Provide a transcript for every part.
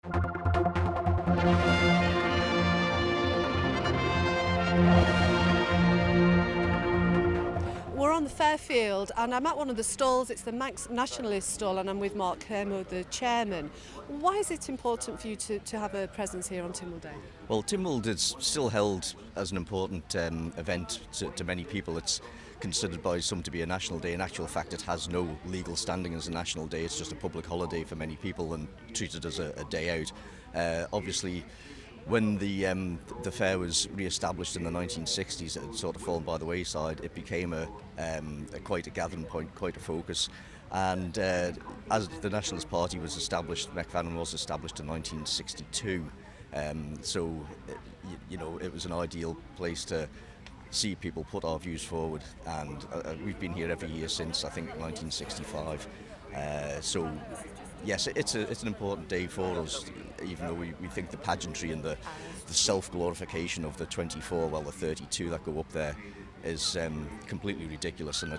We're on the Fairfield and I'm at one of the stalls. It's the Manx nationalist stall and I'm with Mark Kermode, the chairman. Why is it important for you to have a presence here on Tynwald Day? Well, Tynwald is still held as an important event to many people. It's considered by some to be a national day. In actual fact, it has no legal standing as a national day. It's just a public holiday for many people and treated as a day out. Obviously, when the fair was re-established in the 1960s, it had sort of fallen by the wayside. It became quite a gathering point, quite a focus. And as the Nationalist Party was established, Mec Vannin was established in 1962. It was an ideal place to see people put our views forward. And we've been here every year since, I think, 1965. Yes, it's an important day for us, even though we think the pageantry and the self-glorification of the 24, well, the 32 that go up there is completely ridiculous, and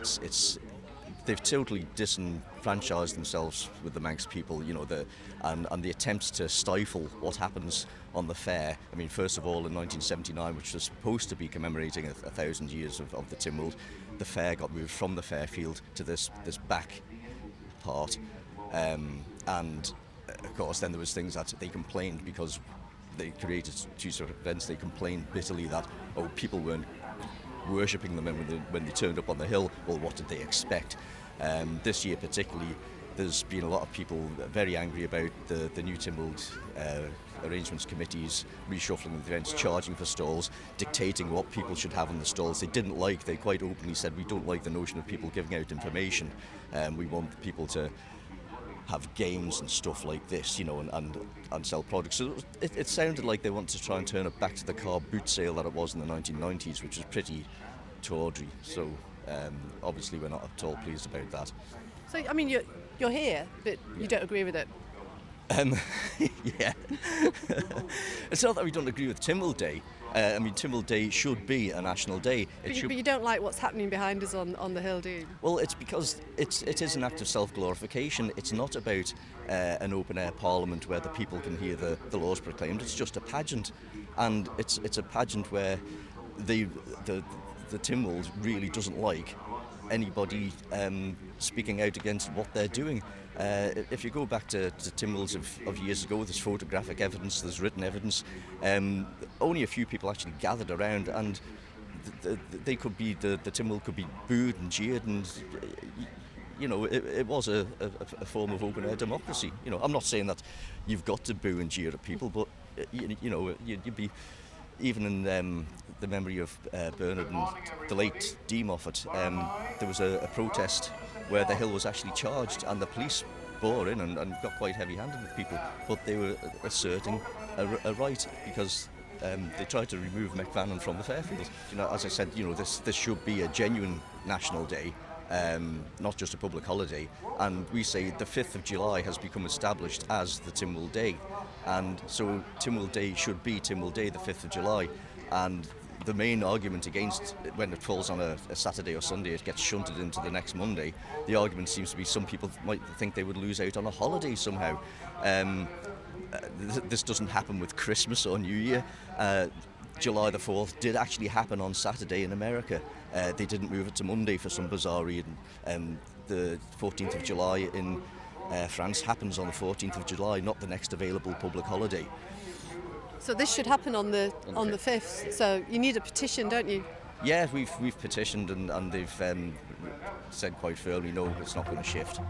they've totally disenfranchised themselves with the Manx people, and the attempts to stifle what happens on the fair. I mean, first of all, in 1979, which was supposed to be commemorating 1,000 years of the Tynwald, the fair got moved from the Fairfield to this back part. And of course then there was things that they complained, because they created two sort of events. They complained bitterly that people weren't worshipping them when they turned up on the hill. Well, what did they expect? This year particularly, there's been a lot of people very angry about the new Tynwald arrangements committees reshuffling the events, charging for stalls, dictating what people should have in the stalls. They quite openly said, we don't like the notion of people giving out information. We want people to have games and stuff like this, and sell products. So it sounded like they wanted to try and turn it back to the car boot sale that it was in the 1990s, which was pretty tawdry. So obviously we're not at all pleased about that. So, I mean, you're here, but you don't agree with it? Yeah. It's not that we don't agree with Tynwald Day. Tynwald Day should be a national day. But you don't like what's happening behind us on the hill, do you? Well, it's because it is an act of self-glorification. It's not about an open-air parliament where the people can hear the laws proclaimed. It's just a pageant. And it's a pageant where the Tynwald really doesn't like anybody speaking out against what they're doing. If you go back to Tynwalds of years ago, there's photographic evidence, there's written evidence. Only a few people actually gathered around, and the Tynwald could be booed and jeered, and it was a form of open air democracy. I'm not saying that you've got to boo and jeer at people, but you'd be. Even in the memory of Bernard and the late Dee Moffat, there was a protest where the hill was actually charged, and the police bore in and got quite heavy-handed with people, but they were asserting a right, because they tried to remove Mec Vannin from the Fairfield. As I said, this should be a genuine national day, not just a public holiday, and we say the 5th of July has become established as the Tynwald Day, and so Tynwald Day should be Tynwald Day, the 5th of July, and the main argument against when it falls on a Saturday or Sunday, it gets shunted into the next Monday. The argument seems to be some people might think they would lose out on a holiday somehow. This doesn't happen with Christmas or New Year. July the 4th did actually happen on Saturday in America. They didn't move it to Monday for some bizarre reason. The 14th of July in France happens on the 14th of July, not the next available public holiday. So this should happen on the 5th. So you need a petition, don't you? Yeah, we've petitioned, and they've said quite firmly, no, it's not going to shift.